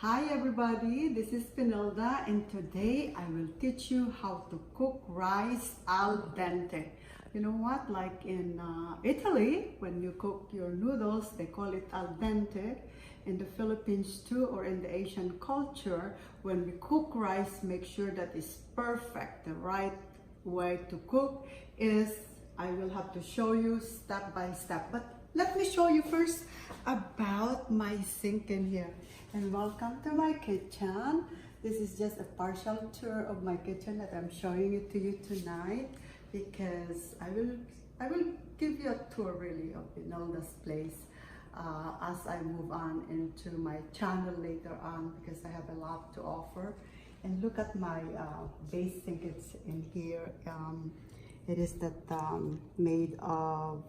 Hi everybody, this is Pinilda and today I will teach you how to cook rice al dente. You know what, like in Italy, when you cook your noodles, they call it al dente. In the Philippines too, or in the Asian culture, when we cook rice, make sure that it's perfect. The right way to cook is, I will have to show you step by step. But let me show you first about my sink in here. And welcome to my kitchen. This is just a partial tour of my kitchen that I'm showing it to you tonight, because I will give you a tour really of Pinilda's place as I move on into my channel later on, because I have a lot to offer. And look at my base sink. It's in here. It is made of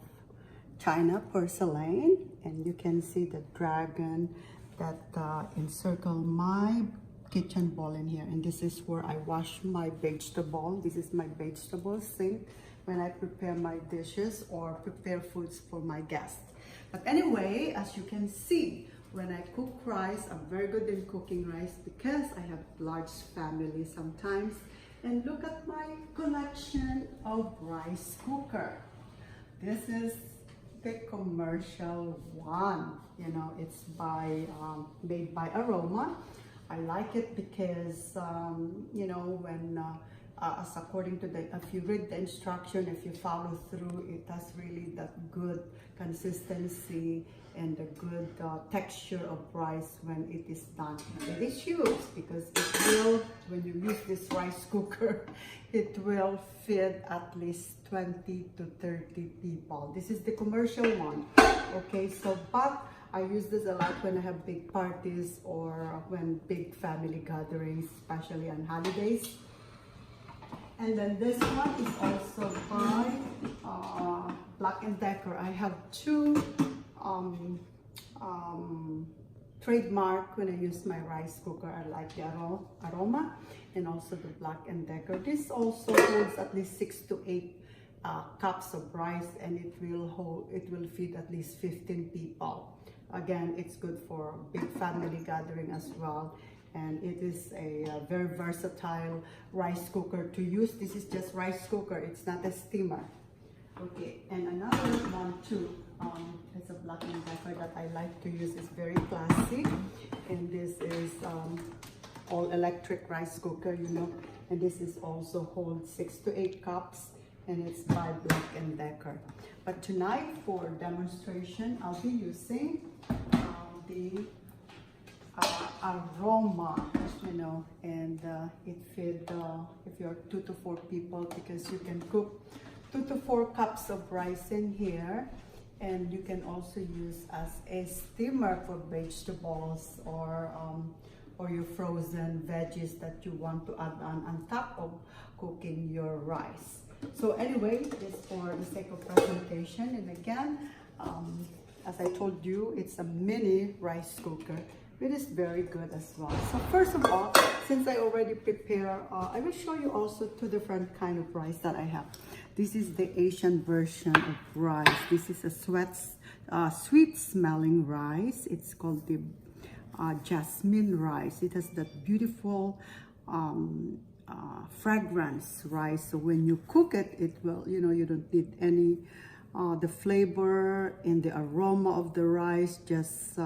China porcelain, and you can see the dragon that encircle my kitchen bowl in here. And this is where I wash my vegetable. This is my vegetable sink when I prepare my dishes or prepare foods for my guests. But anyway, as you can see, when I cook rice, I'm very good in cooking rice because I have large family sometimes. And look at my collection of rice cooker. This is the commercial one. You know, it's made by Aroma. I like it because you know, when as according to if you read the instruction, if you follow through, it has really that good consistency and the good texture of rice when it is done. It is huge because it will, when you use this rice cooker, it will feed at least 20 to 30 people. This is the commercial one. Okay, so but I use this a lot when I have big parties or when big family gatherings, especially on holidays. And then this one is also by Black & Decker. I have two trademark when I use my rice cooker. I like the Aroma and also the Black & Decker. This also holds at least 6 to 8 cups of rice, and it will feed at least 15 people. Again, it's good for big family gathering as well. And it is a very versatile rice cooker to use. This is just rice cooker, it's not a steamer. Okay, and another one too, it's a Black & Decker that I like to use. It's very classic, and this is all electric rice cooker, you know, and this is also holds 6 to 8 cups, and it's by Black & Decker. But tonight for demonstration, I'll be using the Aroma, you know, and it feed if you're 2 to 4 people, because you can cook 2 to 4 cups of rice in here, and you can also use as a steamer for vegetables or your frozen veggies that you want to add on top of cooking your rice. So anyway, it's for the sake of presentation, and again, as I told you, it's a mini rice cooker. It is very good as well. So first of all, since I already prepare, I will show you also 2 different kind of rice that I have. This is the Asian version of rice. This is a sweet smelling rice. It's called the Jasmine rice. It has that beautiful fragrance rice. So when you cook it, it will, you know, you don't need any the flavor and the aroma of the rice. Just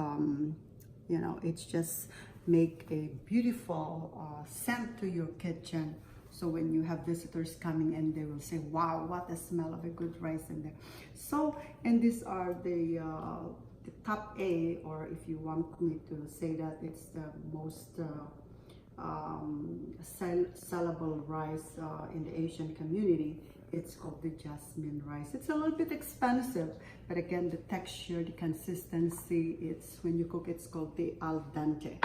you know, it's just make a beautiful scent to your kitchen. So when you have visitors coming in, they will say, wow, what a smell of a good rice in there. So, and these are the top A, or if you want me to say that, it's the most sellable rice in the Asian community. It's called the Jasmine rice. It's a little bit expensive, but again, the texture, the consistency, it's when you cook, it's called the al dente.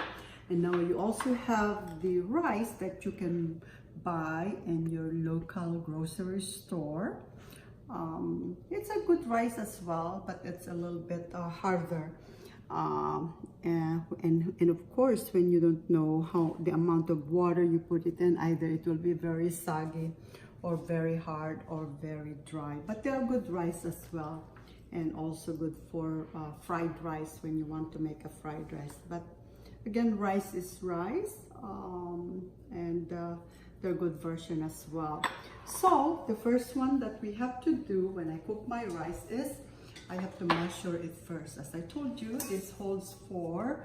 And now you also have the rice that you can buy in your local grocery store. It's a good rice as well, but it's a little bit harder. And of course, when you don't know how the amount of water you put it in, either it will be very soggy or very hard or very dry. But they are good rice as well, and also good for fried rice when you want to make a fried rice. But again, rice is rice, and they're good version as well. So the first one that we have to do when I cook my rice is I have to measure it first. As I told you, this holds for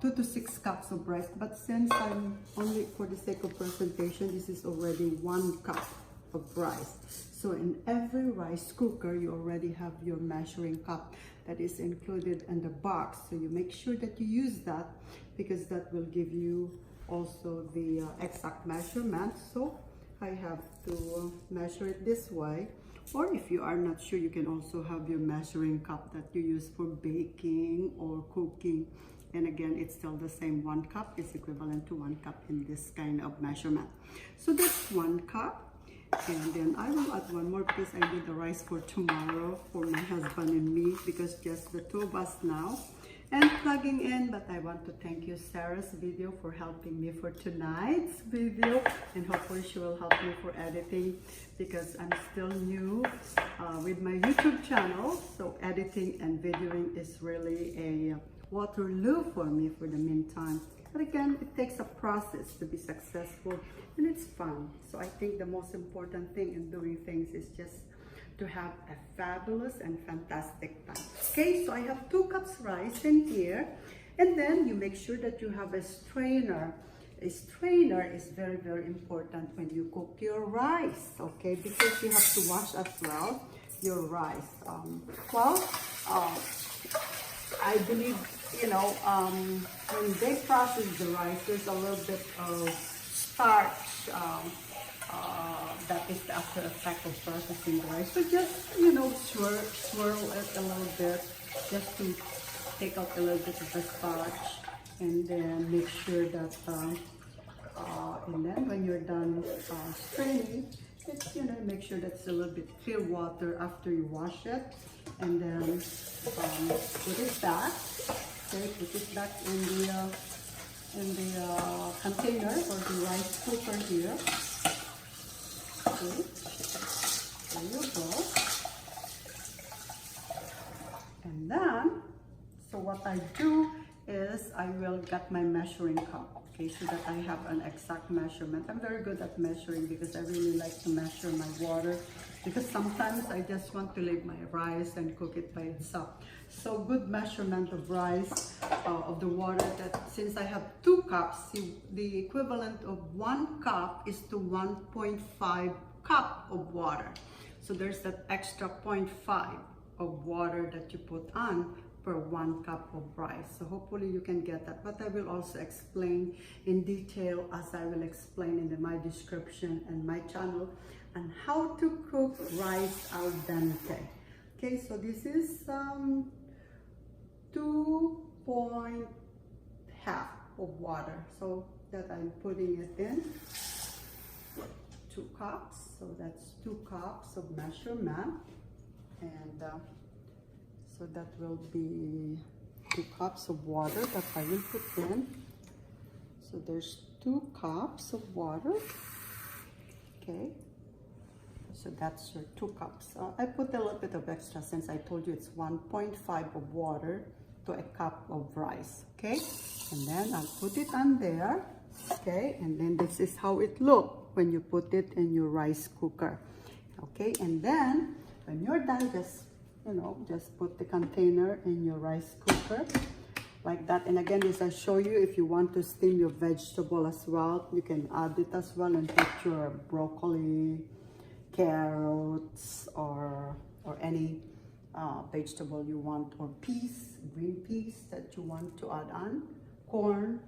2 to 6 cups of rice, but since I'm only for the sake of presentation, this is already 1 cup of rice. So in every rice cooker, you already have your measuring cup that is included in the box. So you make sure that you use that, because that will give you also the exact measurement. So I have to measure it this way. Or if you are not sure, you can also have your measuring cup that you use for baking or cooking. And again, it's still the same. 1 cup is equivalent to 1 cup in this kind of measurement. So that's 1 cup. And then I will add 1 more because I did the rice for tomorrow for my husband and me, because just the 2 of us now. And plugging in, but I want to thank you, Sarah's video, for helping me for tonight's video, and hopefully she will help me for editing, because I'm still new with my YouTube channel. So editing and videoing is really a Waterloo for me for the meantime. But again, it takes a process to be successful, and it's fun. So I think the most important thing in doing things is just to have a fabulous and fantastic time. Okay, so I have 2 cups rice in here, and then you make sure that you have a strainer. A strainer is very, very important when you cook your rice, okay, because you have to wash as well your rice. I believe, you know, when they process the rice, there's a little bit of starch that is the after effect of processing the rice. So just, you know, swirl it a little bit, just to take out a little bit of the starch, and then make sure that, and then when you're done straining, it's, you know, make sure that's a little bit clear water after you wash it, and then put it back. Okay, put it back in the container or the rice cooker here. Okay, there you go. And then, so what I do is I will get my measuring cup, okay, so that I have an exact measurement. I'm very good at measuring because I really like to measure my water, because sometimes I just want to leave my rice and cook it by itself. So good measurement of rice, of the water, that since I have 2 cups, see, the equivalent of 1 cup is to 1.5 cup of water. So there's that extra 0.5 of water that you put on per 1 cup of rice. So hopefully you can get that, but I will also explain in detail, as I will explain in my description and my channel, on how to cook rice al dente. Okay, so this is 2.5 of water, so that I'm putting it in 2 cups. So that's 2 cups of measurement, and so that will be 2 cups of water that I will put in. So there's 2 cups of water. Okay, so that's your 2 cups. I put a little bit of extra since I told you it's 1.5 of water to a cup of rice. Okay, and then I'll put it on there. Okay, and then this is how it looks when you put it in your rice cooker. Okay, and then when you're done, just, you know, just put the container in your rice cooker like that. And again, as I show you, if you want to steam your vegetable as well, you can add it as well, and put your broccoli, carrots, or any vegetable you want, or peas, green peas that you want to add on, corn,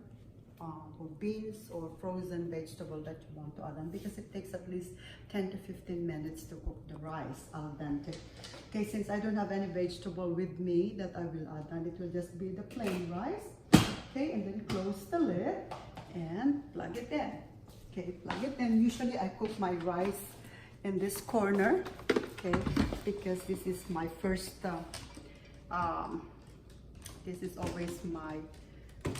or beans, or frozen vegetable that you want to add on, because it takes at least 10 to 15 minutes to cook the rice al dente. Okay, since I don't have any vegetable with me that I will add on, it will just be the plain rice. Okay, and then close the lid and plug it in. Okay, plug it in. Usually I cook my rice in this corner, okay, because this is my first, this is always my,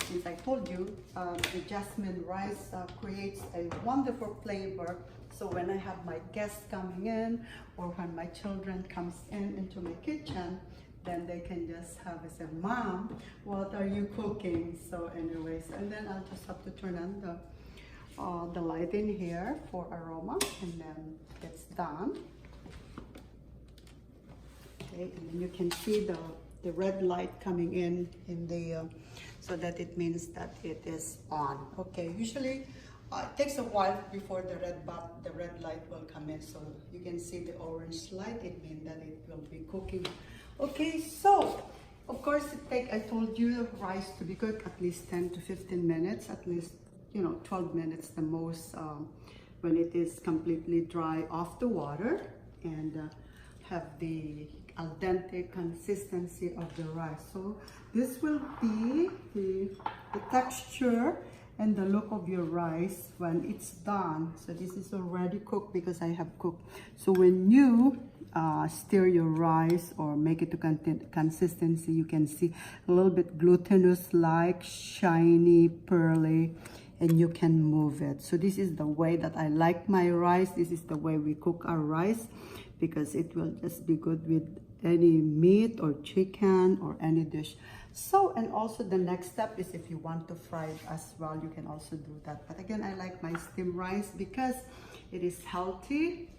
since I told you, the Jasmine rice creates a wonderful flavor. So when I have my guests coming in, or when my children comes in into my kitchen, then they can just have a say, Mom, what are you cooking? So anyways, and then I'll just have to turn on the light in here for aroma, and then it's done. Okay, and then you can see the red light coming in the so that it means that it is on. Okay, usually it takes a while before the red light will come in, so you can see the orange light. It means that it will be cooking. Okay, so of course I told you rice to be cooked at least 10 to 15 minutes, at least 12 minutes the most, when it is completely dry off the water and have the al dente consistency of the rice. So this will be the texture and the look of your rice when it's done. So this is already cooked because I have cooked. So when you stir your rice or make it to consistency, you can see a little bit glutinous like, shiny, pearly, and you can move it. So this is the way that I like my rice. This is the way we cook our rice, because it will just be good with any meat or chicken or any dish. So, and also the next step is if you want to fry it as well, you can also do that. But again, I like my steamed rice because it is healthy.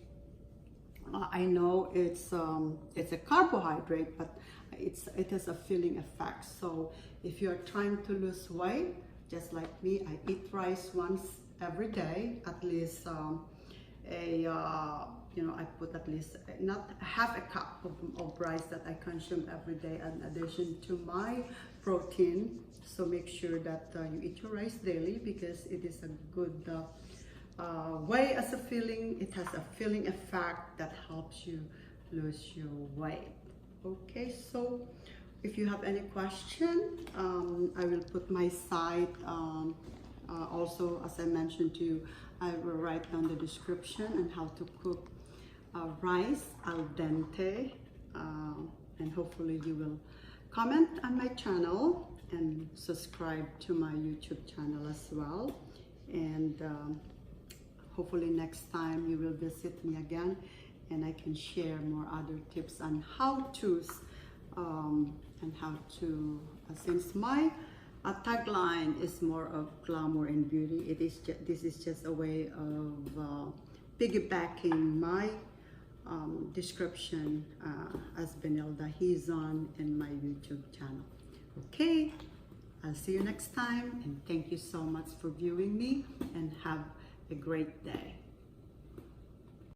I know it's a carbohydrate, but it has a filling effect. So if you're trying to lose weight, just like me, I eat rice once every day, at least I put at least not half a cup of rice that I consume every day in addition to my protein. So make sure that you eat your rice daily, because it is a good way as a filling. It has a filling effect that helps you lose your weight. Okay, so if you have any question, I will put my site also, as I mentioned to you, I will write down the description and how to cook rice al dente, and hopefully you will comment on my channel and subscribe to my YouTube channel as well. And hopefully next time you will visit me again, and I can share more other tips on how-tos, and how to, since my tagline is more of glamour and beauty, this is just a way of piggybacking my description as Benilda Hizon in my YouTube channel. Okay, I'll see you next time, and thank you so much for viewing me, and have a great day.